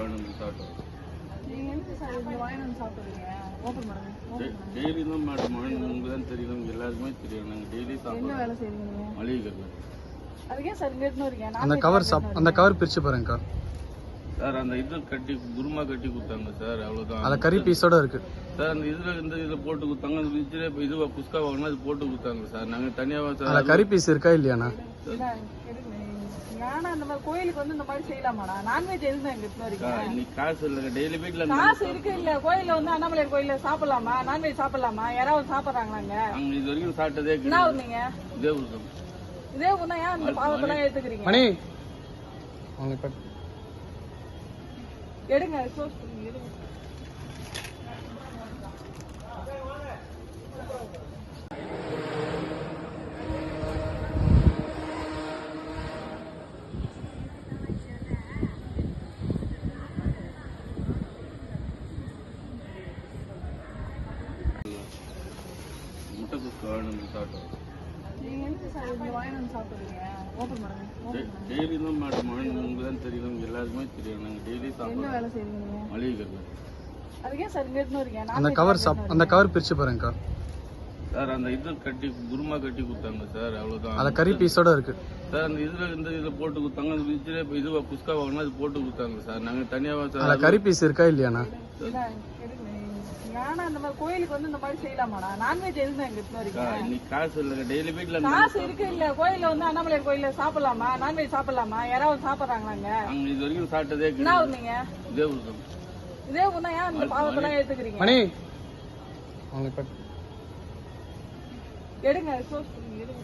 வாங்கிட்டு சாப்பிட்டோம். நீங்க எதுக்கு சார் இங்க வாங்கிட்டு வந்து சாப்பிடுறீங்க? ஓபன் பண்ணுங்க. டெய்லி தான் மேடம் வாங்கிட்டு உங்களுக்கு தான் தெரியும், நமக்கு எல்லாருக்குமே தெரியும். நாங்கள் டெய்லி என்ன சாப்பிடுவோம் வேலை செய்றீங்க நீங்க? மளிகை கடையில். அதுக்கு ஏன் சார் இங்க எடுத்துன்னு வரீங்க? அந்த கவர் பிரிச்சு பாருங்கக்கா. சார் அந்த இது கட்டி குருமா கட்டி கொடுத்தாங்க சார், அவ்வளோதான். அந்த கறி பீஸோட இருக்கு சார் அந்த இதில் போட்டு கொடுத்தாங்க. அந்த ஃப்ரிட்ஜில் இப்போ இதுவா குஸ்கா வாங்கினா அது போட்டு கொடுத்தாங்க சார். நாங்கள் தனியாக அந்த சார் கறி பீஸ் இருக்கா இல்லையாண்ணா? ஏன்னா இந்த மாதிரி கோயிலுக்கு வந்து இந்த மாதிரி செய்யலாமாடா? நான்வெஜ் எதுவும் எங்க எடுத்துன்னு வரீங்க? இன்னைக்கு காசு இல்லைங்க, டெய்லி வீட்டில் காசு இருக்கு இல்ல? கோயில்ல வந்து அண்ணாமலை கோயில்ல சாப்பிடலாமா? நான்வெஜ் சாப்பிடலாமா? யாராவது சாப்பிடுறாங்களாங்க? நாங்கள் இது வரைக்கும் சாப்பிட்டதே என்ன ஊர் நீங்க? இதே ஊருக்கு இதே ஊர்னா ஏன் இந்த பாவத்தெல்லாம் எடுத்துக்கிறீங்க? மணி அவங்க இப்ப எடுங்க சோர்ஸ் பண்ணுங்க, எடுங்க. முட்டை குஸ்கா வாங்கிட்டு சாப்பிட்டோம். நீங்க எதுக்கு சார் இங்க வாங்கிட்டு வந்து சாப்பிடுறீங்க? ஓபன் பண்ணுங்க. டெய்லி தான் மேடம் வாங்கிட்டு உங்களுக்கு தான் தெரியும், நமக்கு எல்லாருக்குமே தெரியும். நாங்கள் டெய்லி என்ன சாப்பிடுவோம் வேலை செய்றீங்க நீங்க? மளிகை கடையில். அதுக்கு ஏன் சார் இங்க எடுத்துன்னு வரீங்க? அந்த கவர் பிரிச்சு பாருங்கக்கா. சார் அந்த இது கட்டி குருமா கட்டி கொடுத்தாங்க சார், அவ்வளோதான். அந்த கறி பீஸோட இருக்கு. சார் அந்த இதில் போட்டு கொடுத்தாங்க. அந்த ஃப்ரிட்ஜில் இப்போ இதுவா குஸ்கா வாங்கினா அது போட்டு கொடுத்தாங்க சார். நாங்கள் தனியாக அந்த சார் கறி பீஸ் இருக்கா இல்லையாண்ணா? ஏன்னா இந்த மாதிரி கோயிலுக்கு வந்து இந்த மாதிரி செய்யலாமாடா? நான்வெஜ் எதுவும் எங்க எடுத்துன்னு வரீங்க? இன்னைக்கு காசு இல்லைங்க, டெய்லி வீட்டில் காசு இருக்கு இல்ல? கோயில்ல வந்து அண்ணாமலை கோயில்ல சாப்பிடலாமா? நான்வெஜ் சாப்பிடலாமா? யாராவது சாப்பிடுறாங்களாங்க? நாங்கள் இது வரைக்கும் சாப்பிட்டதே என்ன ஊர் நீங்க? இதே ஊருக்கு இதே ஊர்னா ஏன் இந்த பாவத்தெல்லாம் எடுத்துக்கிறீங்க? மணி அவங்க இப்ப எடுங்க சோர்ஸ் பண்ணுங்க, எடுங்க.